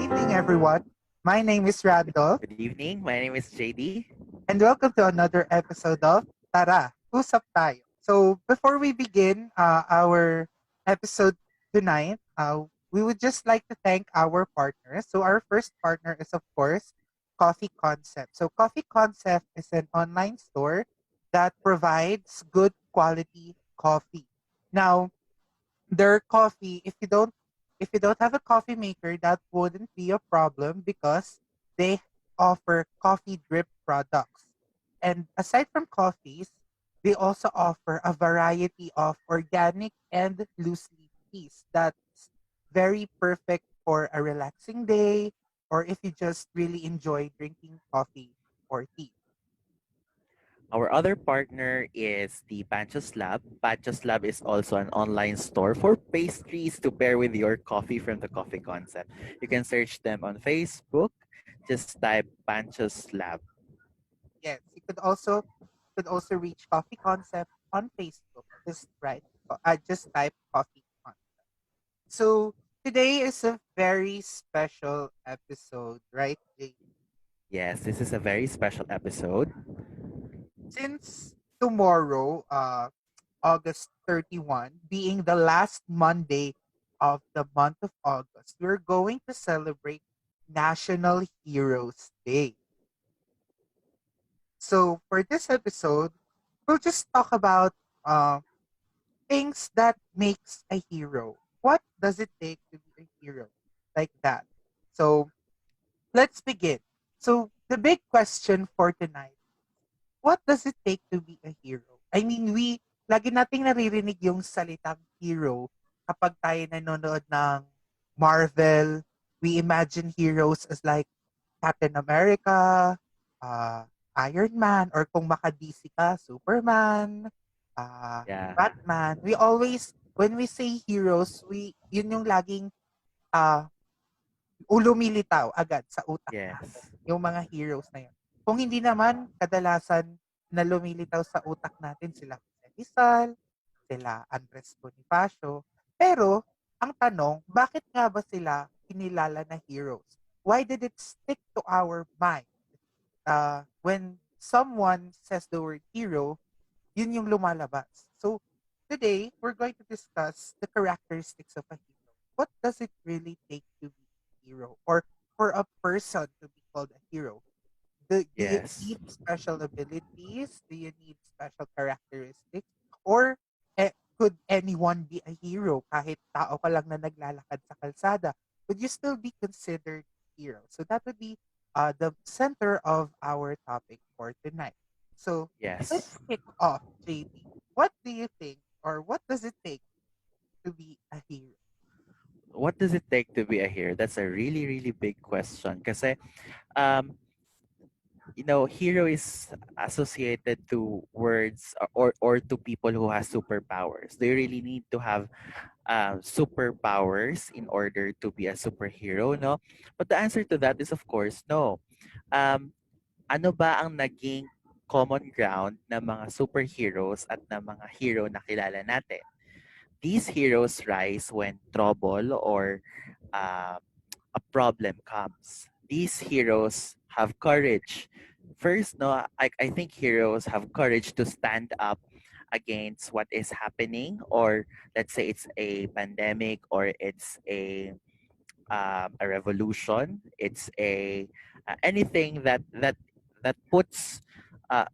evening, everyone. My name is Randolph, Good evening. My name is JD. and welcome to another episode of Tara, Usap tayo. So, before we begin our episode tonight, we would just like to thank our partners. So, our first partner is, of course, Coffee Concept. So, Coffee Concept is an online store that provides good quality coffee. Now, their coffee, if you don't have a coffee maker, that wouldn't be a problem because they offer coffee drip products. And aside from coffees, they also offer a variety of organic and loose leaf teas that's very perfect for a relaxing day or if you just really enjoy drinking coffee or tea. Our other partner is the Pancho's Lab. Pancho's Lab is also an online store for pastries to pair with your coffee from the Coffee Concept. You can search them on Facebook. Just type Pancho's Lab. Yes, you could also reach Coffee Concept on Facebook. Just type Coffee Concept. So today is a very special episode, right, Jay? Yes, this is a very special episode. Since tomorrow, August 31, being the last Monday of the month of August, we're going to celebrate National Heroes Day. So for this episode, we'll just talk about uh, things that makes a hero. What does it take to be a hero? Like that. So let's begin. So the big question for tonight, what does it take to be a hero? I mean, lagi nating naririnig yung salitang hero kapag tayo nanonood ng Marvel. We imagine heroes as like Captain America, uh, Iron Man, or kung maka-DC ka, Superman, Yeah. Batman. We always, when we say heroes, yun yung laging uh, lumilitaw agad sa utak natin, Yes. yung mga heroes na yun. Kung hindi naman, kadalasan na lumilitaw sa utak natin sila Jose Rizal, sila Andres Bonifacio. Pero, ang tanong, bakit nga ba sila kinilala na heroes? Why did it stick to our mind? When someone says the word hero, yun yung lumalabas. So, today, we're going to discuss the characteristics of a hero. What does it really take to be a hero? Or for a person to be called a hero? Do you Yes. need special abilities? Do you need special characteristics? Or could anyone be a hero? Kahit tao ka lang na naglalakad sa kalsada, would you still be considered hero? So that would be the center of our topic for tonight. So let's Yes. kick off, JD. What do you think, or what does it take to be a hero? What does it take to be a hero? That's a really, really big question. Kasi, um, hero is associated to words or to people who has superpowers. Do you really need to have superpowers in order to be a superhero? No. But the answer to that is, of course, no. Um, ano ba ang naging common ground ng mga superheroes at ng mga hero na kilala natin? These heroes rise when trouble or uh, a problem comes. These heroes have courage. First, no, I think heroes have courage to stand up against what is happening, or let's say it's a pandemic, or it's a revolution. It's a anything that puts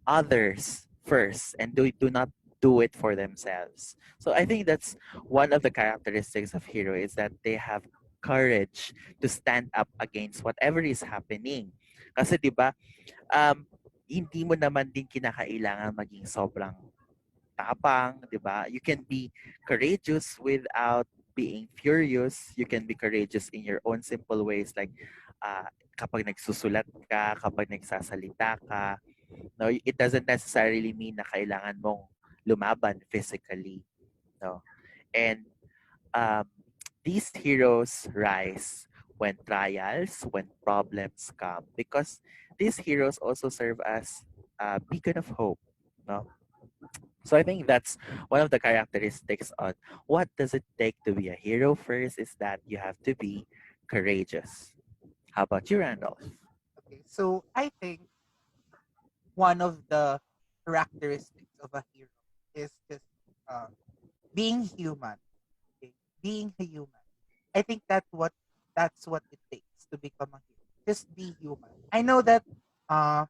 others first and do not do it for themselves. So I think that's one of the characteristics of hero is that they have courage to stand up against whatever is happening. Kasi 'di ba, um, hindi mo naman din kinakailangan maging sobrang tapang, 'di ba? You can be courageous without being furious. You can be courageous in your own simple ways like kapag nagsusulat ka, kapag nagsasalita ka. No, it doesn't necessarily mean na kailangan mong lumaban physically, no. And um, these heroes rise when trials, when problems come, because these heroes also serve as a beacon of hope, no. So I think that's one of the characteristics on what does it take to be a hero. First is that you have to be courageous. How about you, Randolph? Okay, so I think one of the characteristics of a hero is just uh, being human. Okay, being a human. I think that's what it takes to become a hero. Just be human. I know that uh,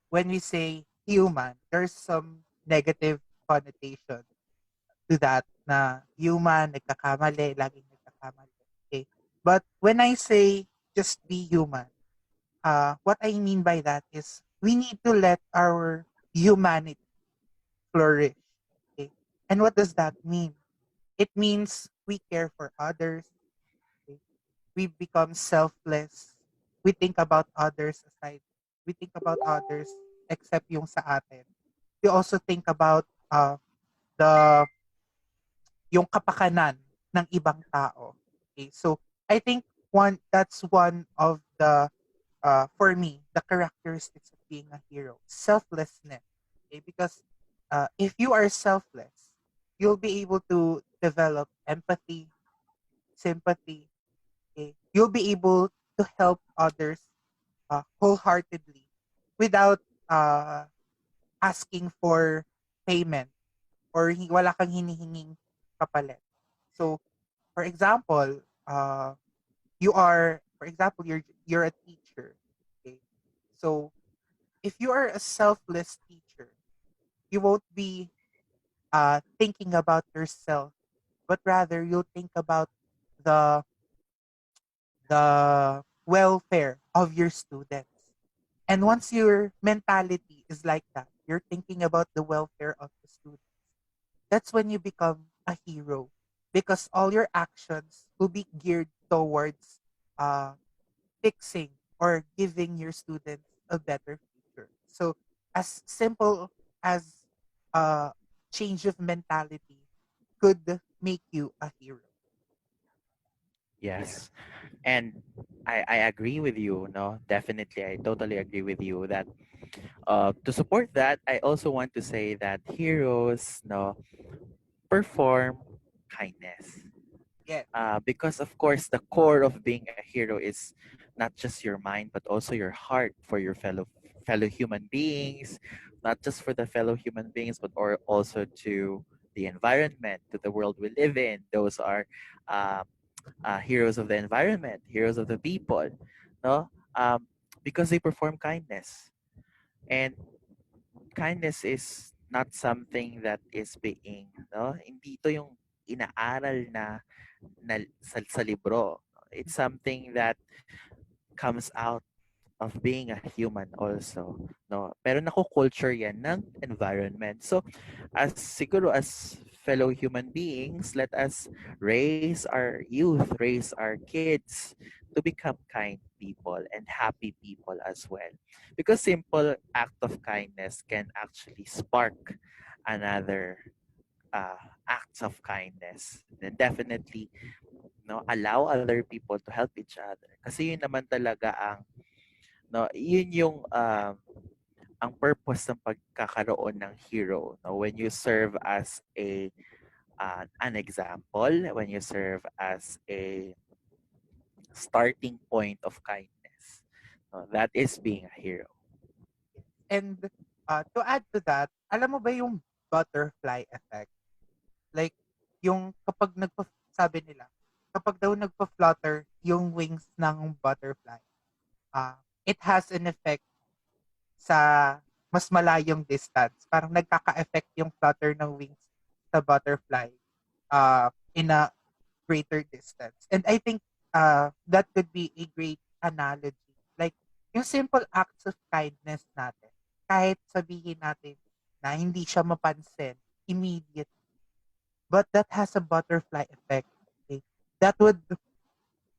when we say human, there's some negative connotation to that na human, nagkakamali, laging nagkakamali. Okay. But when I say just be human, what I mean by that is we need to let our humanity flourish. Okay. And what does that mean? It means we care for others. Okay. We become selfless. We think about others aside. We think about others except yung sa atin. We also think about the yung kapakanan ng ibang tao. Okay? So I think that's one of the for me the characteristics of being a hero, selflessness. Okay? Because if you are selfless, you'll be able to develop empathy, sympathy. Okay? You'll be able to help others wholeheartedly without uh, asking for payment or wala kang hinihinging kapalit. So, for example, you're a teacher. Okay, so if you are a selfless teacher, you won't be thinking about yourself, but rather you'll think about the the welfare of your students. And once your mentality is like that, you're thinking about the welfare of the students. That's when you become a hero because all your actions will be geared towards uh, fixing or giving your students a better future. So, as simple as a change of mentality could make you a hero. Yes. And I agree with you, no? Definitely, I totally agree with you that to support that, I also want to say that heroes, no, perform kindness. Yes, Because of course the core of being a hero is not just your mind but also your heart for your fellow human beings, not just for the fellow human beings but also to the environment, to the world we live in. Those are um, heroes of the environment, heroes of the people, no, because they perform kindness. And kindness is not something that is being, no, hindi ito yung inaaral sa libro. It's something that comes out of being a human also, no? Pero nako-culture yan ng environment. So, as siguro as fellow human beings, let us raise our youth, raise our kids to become kind people and happy people as well. Because simple act of kindness can actually spark another acts of kindness. Then definitely no, allow other people to help each other kasi yun naman talaga ang no, yun yung ang purpose ng pagkakaroon ng hero, no, when you serve as an example, when you serve as a starting point of kindness, no, that is being a hero. yes. And to add to that, alam mo ba yung butterfly effect? Like, yung sabi nila, kapag daw nagpa-flutter yung wings ng butterfly, it has an effect sa mas malayong distance. Parang nagkaka-effect yung flutter ng wings sa butterfly in a greater distance. And I think that could be a great analogy. Like, yung simple acts of kindness natin, kahit sabihin natin na hindi siya mapansin immediate, but that has a butterfly effect. Okay? That would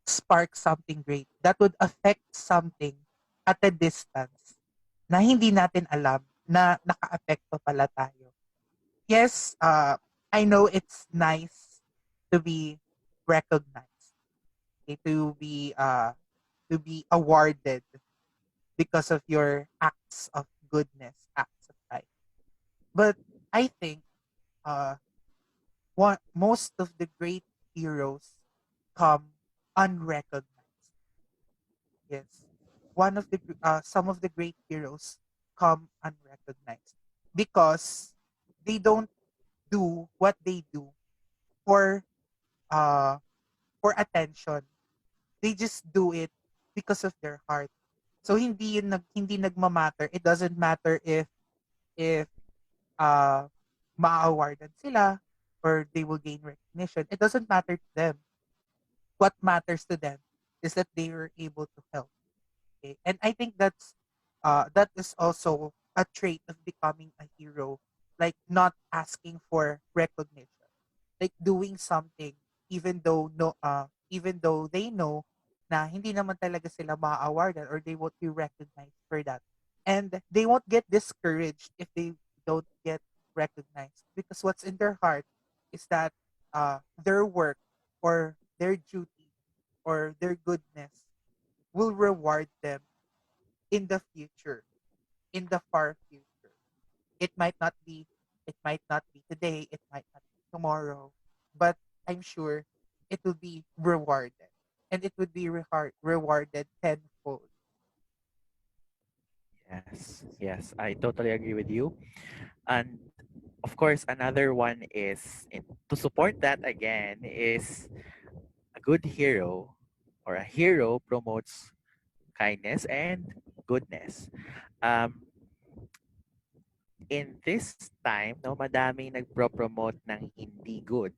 spark something great. That would affect something at a distance na hindi natin alam na naka-apekto pala tayo. Yes, I know it's nice to be recognized, okay, to be awarded because of your acts of goodness, acts of kindness. But I think most of the great heroes come unrecognized. is some of the great heroes come unrecognized because they don't do what they do for uh for attention. They just do it because of their heart. So hindi nagma-matter. It doesn't matter if uh ma-awardan sila or they will gain recognition. It doesn't matter to them. What matters to them is that they were able to help. Okay? And I think that is also a trait of becoming a hero, like not asking for recognition, like doing something even though they know na hindi naman talaga sila ma-awardan or they won't be recognized for that. And they won't get discouraged if they don't get recognized because what's in their heart is that their work or their duty or their goodness will reward them in the future, in the far future. It might not be it might not be today, it might not be tomorrow, but I'm sure it will be rewarded. And it would be rewarded tenfold. Yes, yes, I totally agree with you. And of course, another one is to support that again is a good hero or a hero promotes kindness and goodness. Um, in this time, no, madaming nagpro-promote ng hindi good,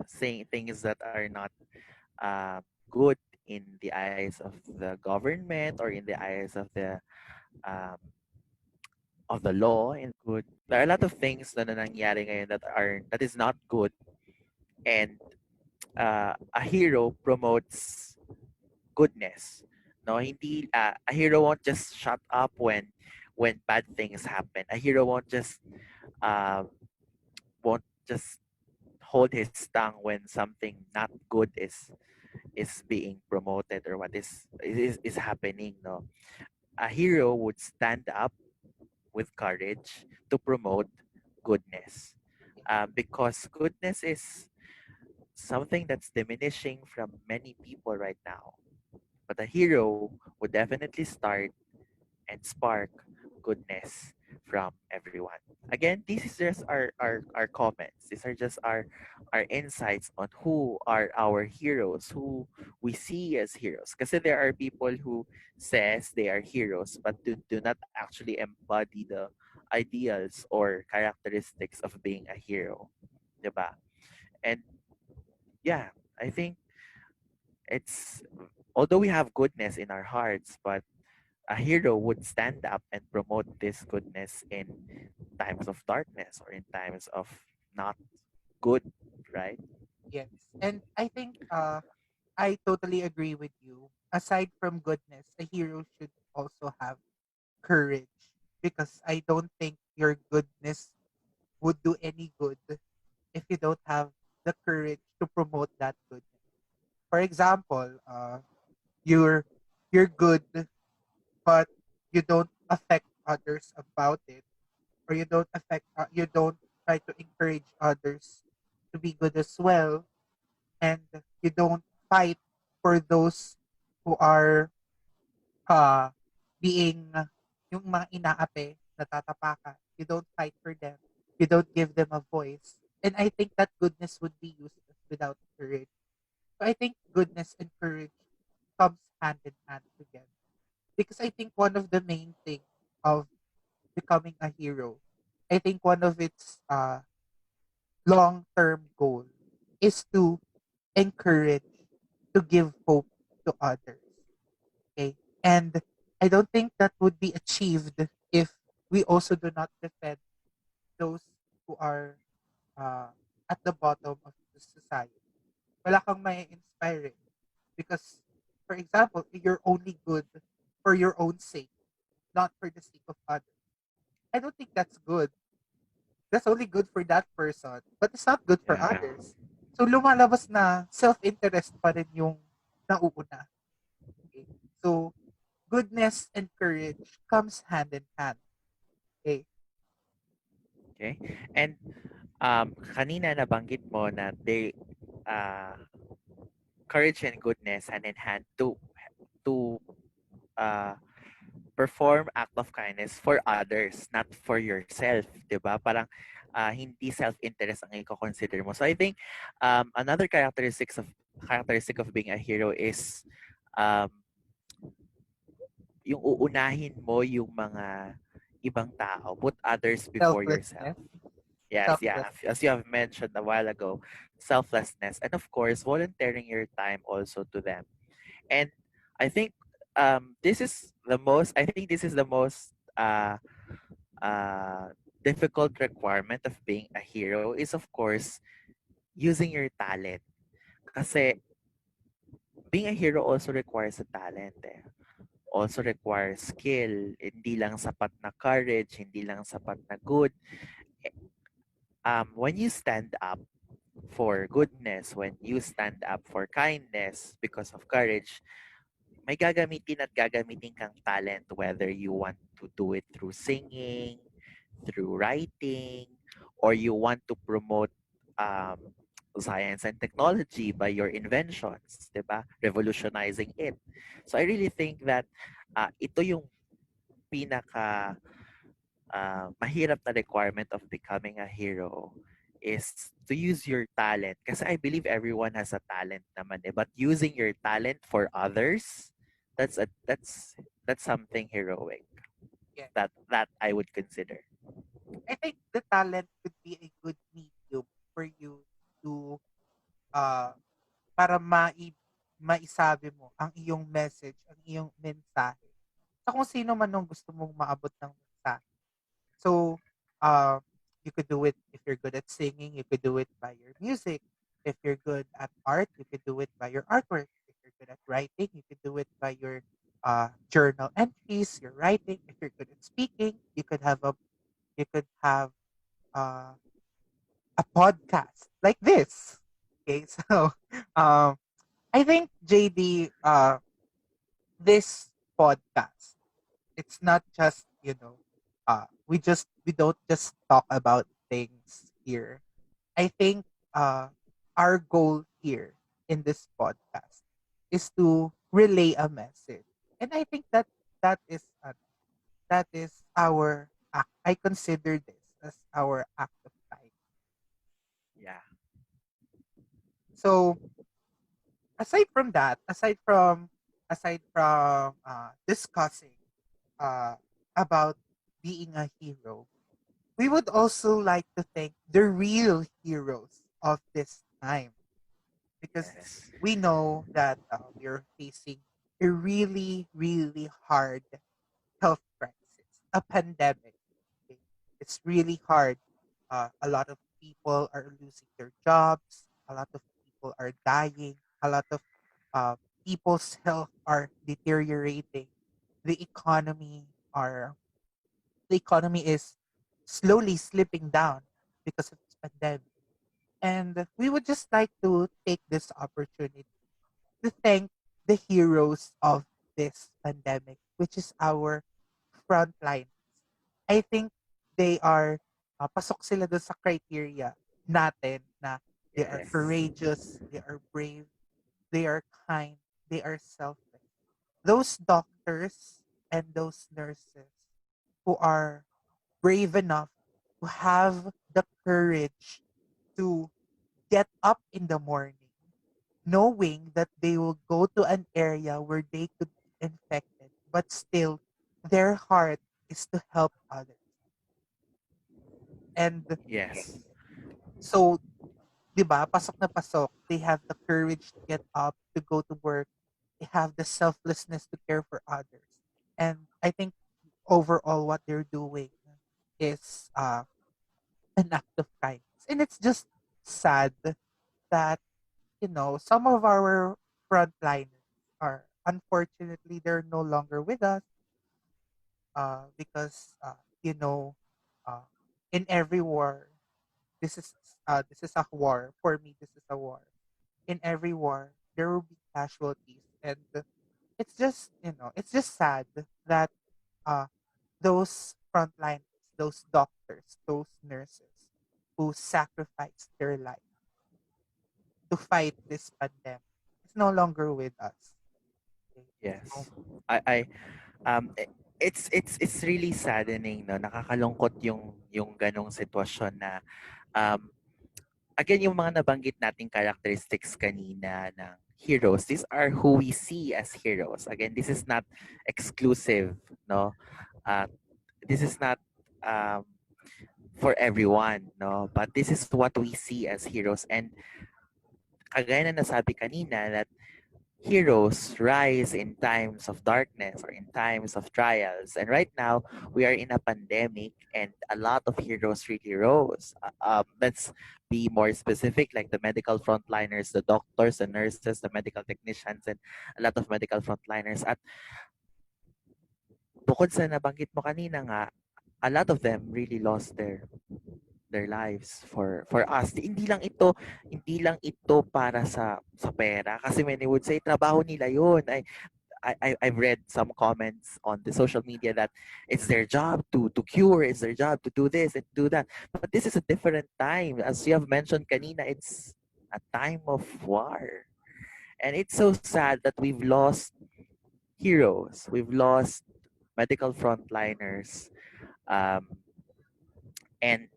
saying things that are not uh, good in the eyes of the government or in the eyes um, of the law and good. There are a lot of things na nangyari ngayon that is not good, and a hero promotes goodness. No, hindi a hero won't just shut up when bad things happen. A hero uh, won't just hold his tongue when something not good is being promoted or what is happening. No, a hero would stand up with courage to promote goodness, because goodness is something that's diminishing from many people right now. But a hero would definitely start and spark goodness from everyone. Again, this is just our comments. These are just our insights on who are our heroes, who we see as heroes. Because there are people who says they are heroes but do not actually embody the ideals or characteristics of being a hero. Diba? And yeah, I think it's although we have goodness in our hearts, but a hero would stand up and promote this goodness in times of darkness or in times of not good, right? Yes. And I think I totally agree with you. Aside from goodness, a hero should also have courage because I don't think your goodness would do any good if you don't have the courage to promote that goodness. For example, you're you're good, but you don't affect others about it, or you don't try to encourage others to be good as well, and you don't fight for those who are uh being yung mga inaapi, natatapakan. You don't fight for them. You don't give them a voice. And I think that goodness would be useless without courage. So I think goodness and courage comes hand in hand together. Because I think one of the main things of becoming a hero, I think one of its long-term goal is to encourage, to give hope to others. Okay. And I don't think that would be achieved if we also do not defend those who are uh, at the bottom of the society. Wala kang may inspire because, for example, you're only good for your own sake, not for the sake of others. I don't think that's good. That's only good for that person, but it's not good for Yeah. others. So lumalabas na self-interest pa rin yung nauuna. Okay? So goodness and courage comes hand in hand. Okay? Okay. And kanina nabanggit mo na uh, courage and goodness hand in hand to uh, perform act of kindness for others, not for yourself, 'di ba? Parang hindi self-interest ang i-consider mo. So I think another characteristic of being a hero is um, yung uunahin mo yung mga ibang tao, put others before yourself. Selflessness. Yes, yeah. Selfless. As you have mentioned a while ago, selflessness, and of course, volunteering your time also to them. And I think this is the most. I think this is the most uh, difficult requirement of being a hero is of course using your talent. Kasi being a hero also requires a talent. Eh. Also requires skill. Hindi lang sapat na courage, hindi lang sapat na good. Eh, when you stand up for goodness, when you stand up for kindness because of courage, may gagamitin at gagamitin kang talent, whether you want to do it through singing, through writing, or you want to promote um, science and technology by your inventions, 'di ba? Revolutionizing it. So I really think that ito yung pinaka mahirap na requirement of becoming a hero is to use your talent. Kasi I believe everyone has a talent naman eh. But using your talent for others, that's a that's something heroic Yeah. that I would consider. I think the talent could be a good medium for you to uh para maisabi mo ang iyong message, ang iyong mensahe sa kung sino man nung gusto mong maabot ng mensahe. So, uh, you could do it if you're good at singing, you could do it by your music. If you're good at art, you could do it by your artwork. If you're good at writing, you could do it by your journal entries, your writing. If you're good at speaking, you could have uh, a podcast like this. Okay, so um, I think JD, this podcast, it's not just we don't just talk about things here. I think our goal here in this podcast is to relay a message, and I think that is our act. I consider this as our act of kindness. Yeah. So aside from that, aside from discussing uh, about being a hero, we would also like to thank the real heroes of this time, because Yes. we know that we are facing a really, really hard health crisis, a pandemic. Okay? It's really hard. A lot of people are losing their jobs. A lot of people are dying. A lot of uh, people's health are deteriorating. The economy are the economy is slowly slipping down because of this pandemic. And we would just like to take this opportunity to thank the heroes of this pandemic, which is our frontliners. I think they are, pasok sila dun sa criteria natin na they are Yes. courageous, they are brave, they are kind, they are selfless. Those doctors and those nurses who are brave enough to have the courage to get up in the morning knowing that they will go to an area where they could be infected, but still their heart is to help others. And Yes. so, 'di ba, pasok na pasok, they have the courage to get up, to go to work. They have the selflessness to care for others. And I think overall what they're doing is an act of kindness. And it's just sad that, some of our frontliners are unfortunately they're no longer with us because uh, in every war, this is this is a war for me. This is a war. In every war, there will be casualties, and it's just sad that uh, those frontliners, those doctors, those nurses who sacrificed their life to fight this pandemic is no longer with us. So, Yes. I it's really saddening, no. Nakakalungkot yung ganong sitwasyon na um again yung mga nabanggit nating characteristics kanina ng heroes. These are who we see as heroes. Again, this is not exclusive, no. Uh, this is not um for everyone, no. But this is what we see as heroes, and kagaya na nasabi kanina that heroes rise in times of darkness or in times of trials. And right now, we are in a pandemic and a lot of heroes really rose. Let's be more specific, like the medical frontliners, the doctors, the nurses, the medical technicians, and a lot of medical frontliners. At bukod sa nabanggit mo kanina nga, a lot of them really lost their lives for us. Hindi lang ito para sa pera kasi many would say trabaho nila 'yun. I've read some comments on the social media that it's their job to cure, it's their job to do this and do that. But this is a different time. As you have mentioned kanina, it's a time of war. And it's so sad that we've lost heroes. We've lost medical frontliners. Um, and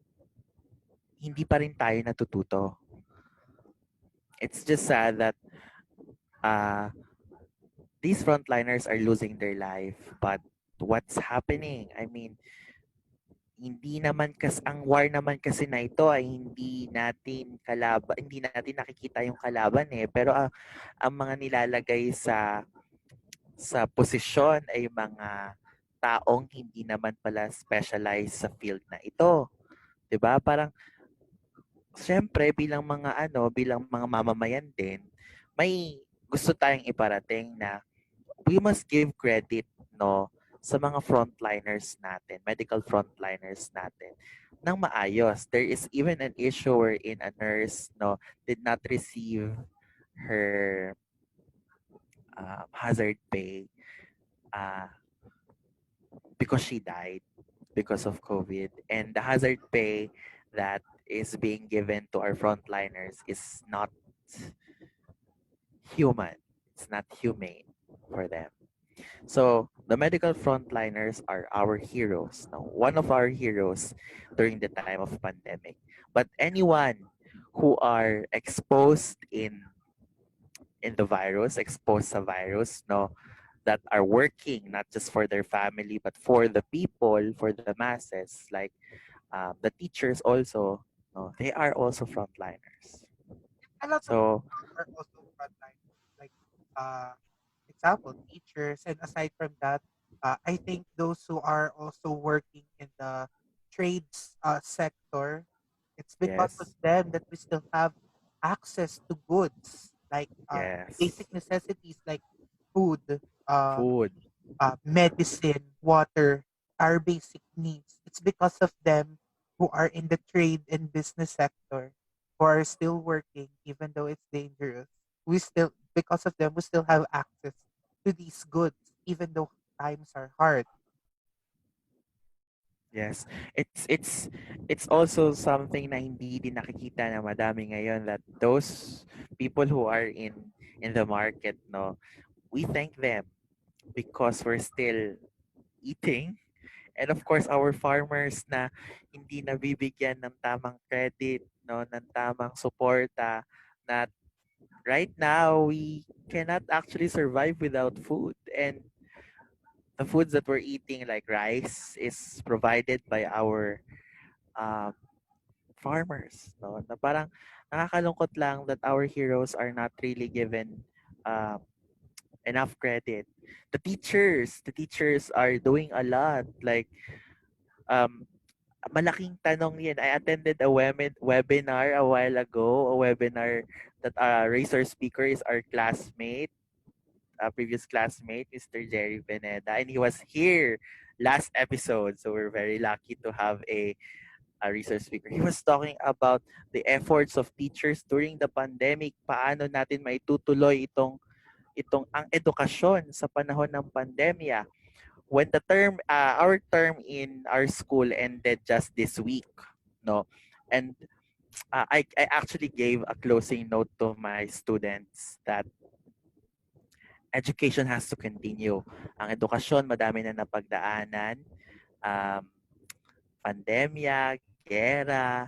hindi pa rin tayo natututo. It's just sad that uh, these frontliners are losing their life. But what's happening? I mean, hindi naman ang war naman kasi na ito ay hindi natin nakikita yung kalaban eh, pero ang mga nilalagay sa posisyon ay mga taong hindi naman pala specialized sa field na ito, 'di ba? Parang siyempre bilang mga mamamayan din, may gusto tayong iparating na we must give credit, no, sa mga frontliners natin, medical frontliners natin ng maayos. There is even an issue wherein a nurse, no, did not receive her hazard pay uh, because she died because of COVID. And the hazard pay that is being given to our frontliners is not human. It's not humane for them. So the medical frontliners are our heroes. Now, one of our heroes during the time of pandemic. But anyone who are exposed in the virus, exposed to virus, no, that are working not just for their family but for the people, for the masses, like the teachers also, no, they are also frontliners. a lot of So are also frontliners, like example, teachers. And aside from that, I think those who are also working in the trades sector, it's because of yes, them that we still have access to goods like yes, basic necessities like food, uh, food, medicine, water, our basic needs. It's because of them who are in the trade and business sector who are still working, even though it's dangerous. We still, because of them, we still have access to these goods, even though times are hard. yes. It's also something na hindi din nakikita na madami ngayon that those people who are in the market, no, we thank them because we're still eating. And of course, our farmers na hindi nabibigyan ng tamang credit, no, ng tamang suporta, na right now we cannot actually survive without food. And the foods that we're eating, like rice, is provided by our um, farmers. No? Na parang nakakalungkot lang that our heroes are not really given um, enough credit. The teachers are doing a lot. Like um, malaking tanong yan. I attended a webinar a while ago, a webinar that Razor speaker is our classmate, a previous classmate, Mr. Jerry Veneda, and he was here last episode. So we're very lucky to have a research speaker. He was talking about the efforts of teachers during the pandemic. Paano natin maitutuloy itong ang edukasyon sa panahon ng pandemya. When our term in our school ended just this week, no, and I actually gave a closing note to my students that education has to continue. Ang edukasyon, madami na napagdaanan. Um, Pandemya, gera,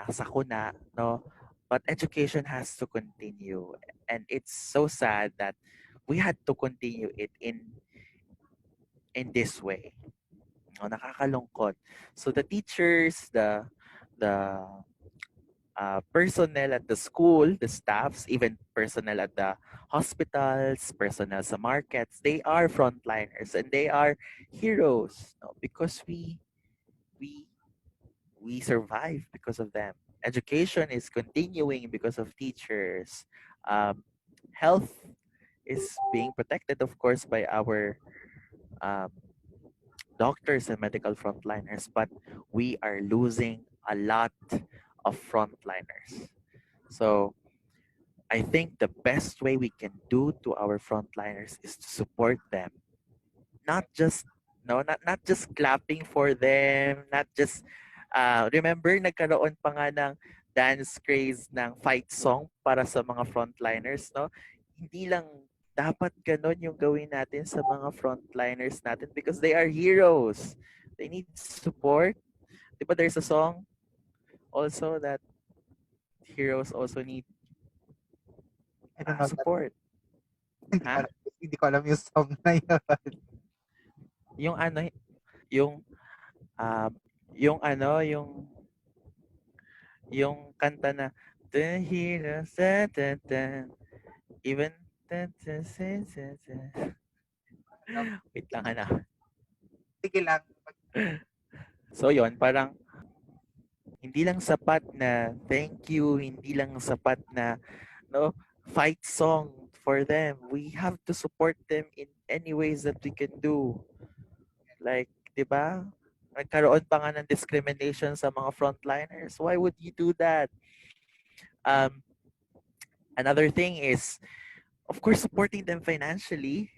sakuna, no? But education has to continue. And it's so sad that we had to continue it in this way. No, nakakalungkot. So the teachers, the personnel at the school, the staffs, even personnel at the hospitals, personnel sa markets, they are frontliners and they are heroes, no? Because we we survive because of them. Education is continuing because of teachers. Um, Health is being protected, of course, by our um, doctors and medical frontliners, but we are losing a lot of frontliners. So I think the best way we can do to our frontliners is to support them, not just no, not just clapping for them, not just remember nagkaroon pa nga ng dance craze ng fight song para sa mga frontliners, no? Hindi lang dapat ganun yung gawin natin sa mga frontliners natin because they are heroes. They need support. 'Di ba there's a song also that heroes also need I don't know that. support, Hindi ko ha? alam, hindi ko alam yung song na yun. Yung ano, yung um, yung ano, yung kanta na The heroes, da, da, da, even da, da, da, da, da. Alam. Wait lang na. Sige lang. So yon parang hindi lang sapat na thank you, hindi lang sapat na no fight song for them. We have to support them in any ways that we can do. Like, 'di ba? Nagkaroon pa nga ng discrimination sa mga frontliners. Why would you do that? Um, Another thing is, of course, supporting them financially.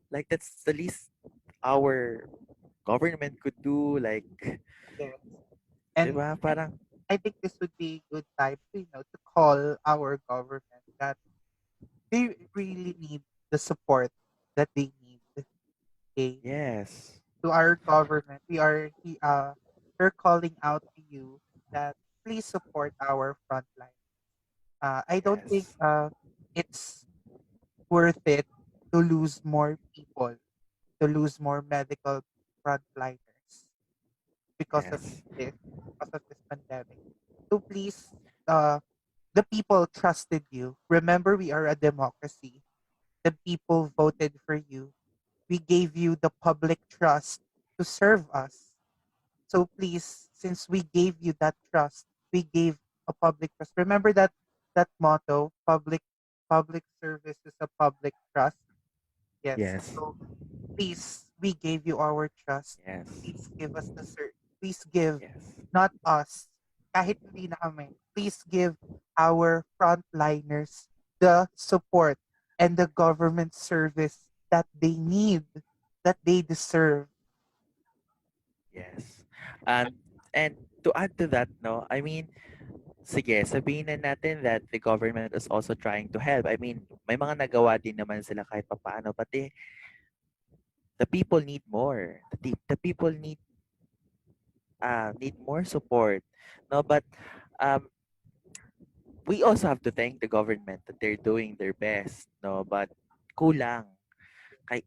Like, that's the least our government could do. Like, Yes. 'di And ba? Parang, I think this would be a good time to, to call our government that they really need the support that they need. Okay. yes, To our government, we're calling out to you that please support our frontline. I don't think yes, it's worth it to lose more people, to lose more medical frontliners because of yes, this, because of this pandemic. So please, uh, the people trusted you. Remember, we are a democracy. The people voted for you. We gave you the public trust to serve us. So please, since we gave you that trust, we gave a public trust. Remember that motto, public service is a public trust. Yes. yes, So please, we gave you our trust. yes, Please give us the please give, yes, not us, kahit hindi na kami, please give our frontliners the support and the government service that they need, that they deserve. yes. And and to add to that, no, I mean, sige, sabihin na natin that the government is also trying to help. I mean, may mga nagawa din naman sila kahit papaano, but the people need more. The people need more support. No, but um, we also have to thank the government that they're doing their best. No, but kulang.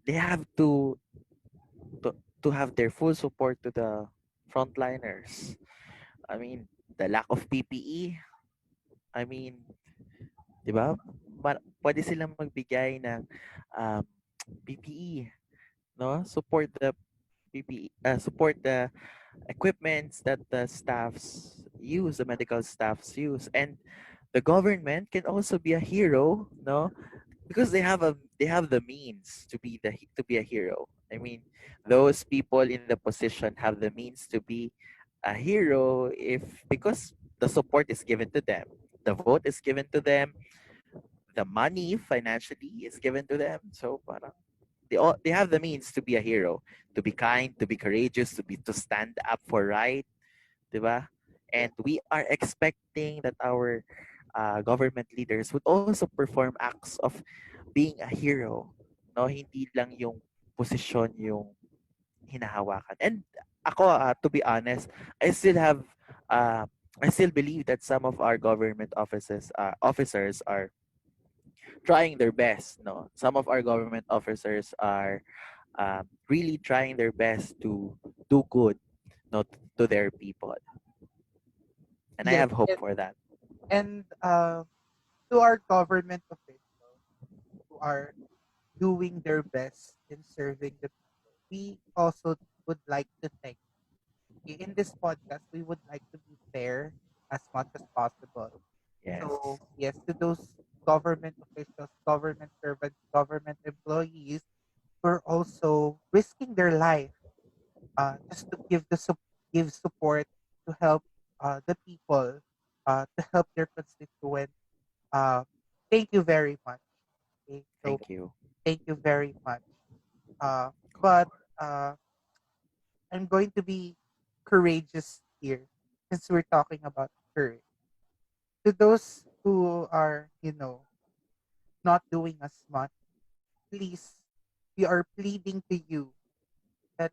They have to have their full support to the frontliners. I mean, the lack of PPE. I mean, 'di ba? Pwede silang magbigay ng um, PPE, no? Support the equipments that the staffs use, the medical staffs use, and the government can also be a hero, no? Because they have the means to be to be a hero. I mean, those people in the position have the means to be a hero if because the support is given to them, the vote is given to them, the money financially is given to them. So parang they have the means to be a hero, to be kind, to be courageous, to stand up for right, 'di ba? Yeah. And we are expecting that our government leaders would also perform acts of being a hero. no, hindi lang yung posisyon yung hinahawakan. And ako, to be honest, I still have, uh, I still believe that some of our government officers are trying their best. No, some of our government officers are really trying their best to do good, no, to their people, and I Yes, have hope for that. and to our government officials who are doing their best in serving the people, we also would like to thank you. In this podcast, we would like to be fair as much as possible. So, Yes, yes, to those government officials, government servants, government employees who are also risking their life just to give support to help the people, to help their constituents. Uh, Thank you very much. Okay? So, thank you. thank you very much. But uh, I'm going to be courageous here since we're talking about courage. To those who are, not doing as much, please, we are pleading to you that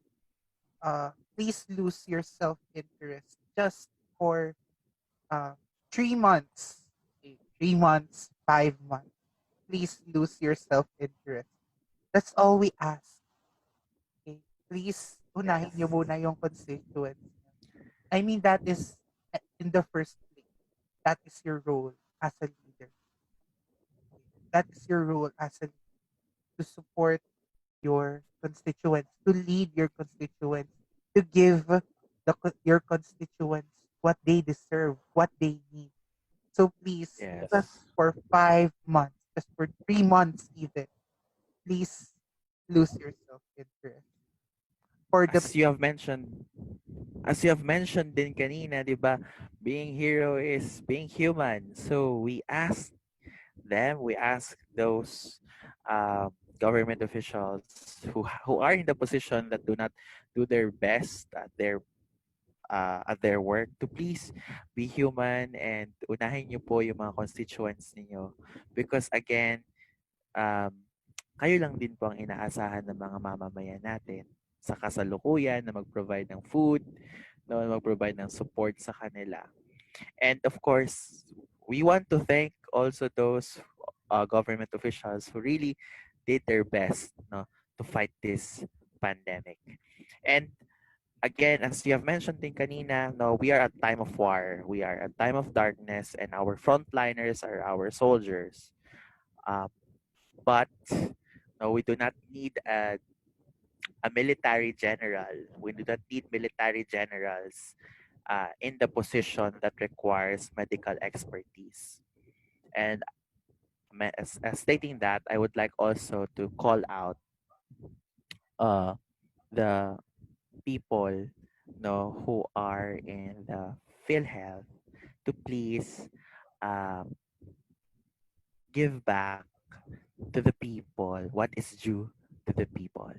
please lose your self interest just for uh, 3 months, okay? 3 months, 5 months. Please lose your self interest. That's all we ask. Okay? Please, unahin niyo Yes, muna yung constituents niyo. I mean, that is in the first place. That is your role as a leader. Okay? That is your role as a leader, to support your constituents, to lead your constituents, to give your constituents what they deserve, what they need. So please, just yes. for 5 months, just for 3 months even, please lose your self-interest for the As you have mentioned, as you have mentioned din kanina, di ba, being hero is being human. So we ask those government officials who are in the position that do not do their best at their work to please be human and unahin niyo po yung mga constituents ninyo because again um, kayo lang din po ang inaasahan ng mga mamamayan natin sa kasalukuyan na mag-provide ng food, no, mag-provide ng support sa kanila. And of course, we want to thank also those government officials who really did their best, no, to fight this pandemic. And again, as you have mentioned din kanina, no, we are at time of war. We are at time of darkness and our frontliners are our soldiers. Uh, but no, we do not need a military general. We do not need military generals in the position that requires medical expertise. And as stating that, I would like also to call out uh, the people no, who are in the PhilHealth to please um, give back to the people what is due to the people.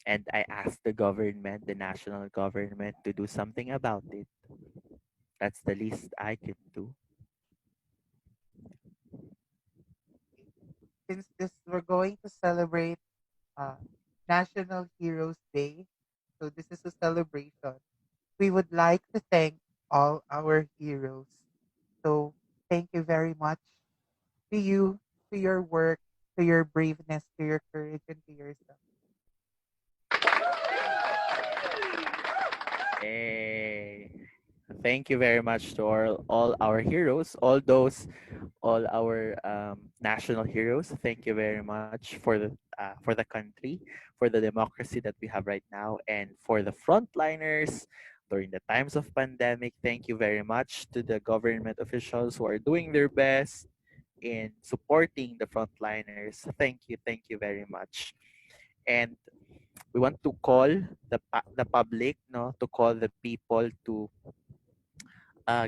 And I ask the government, the national government, to do something about it. That's the least I can do. since this we're going to celebrate uh, National Heroes Day. So this is a celebration. We would like to thank all our heroes. So thank you very much to you, to your work, to your braveness, to your courage, and to yourself. Yay! Thank you very much to all our heroes, all our national heroes. Thank you very much for the country, for the democracy that we have right now, and for the frontliners during the times of pandemic. Thank you very much to the government officials who are doing their best in supporting the frontliners. Thank you very much. And we want to call the public, no, to call the people to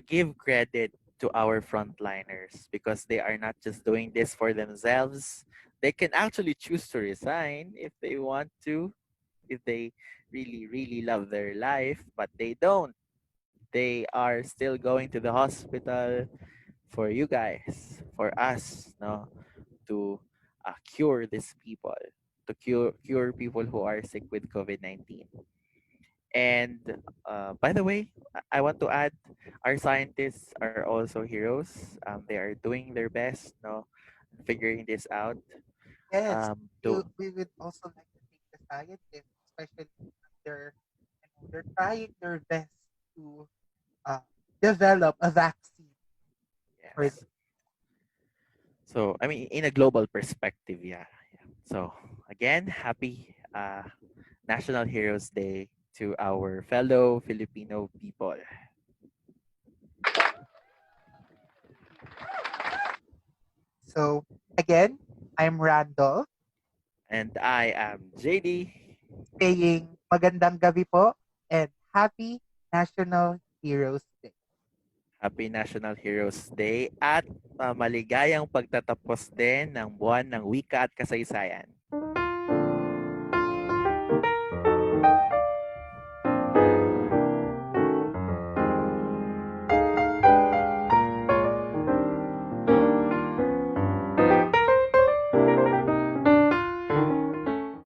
give credit to our frontliners because they are not just doing this for themselves. They can actually choose to resign if they want to, if they really, really love their life, but they don't. They are still going to the hospital for you guys, for us, no, to cure these people, to cure people who are sick with COVID-19. And by the way, I want to add, our scientists are also heroes. They are doing their best, no, figuring this out. Yes, To we would also like to thank the scientists, especially they're they're trying their best to uh, develop a vaccine for this. yes. So I mean, in a global perspective, yeah. So again, happy National Heroes Day to our fellow Filipino people. So again, I'm Randolph And I am JD. saying magandang gabi po and happy National Heroes Day. Happy National Heroes Day at maligayang pagtatapos din ng buwan ng wika at kasaysayan.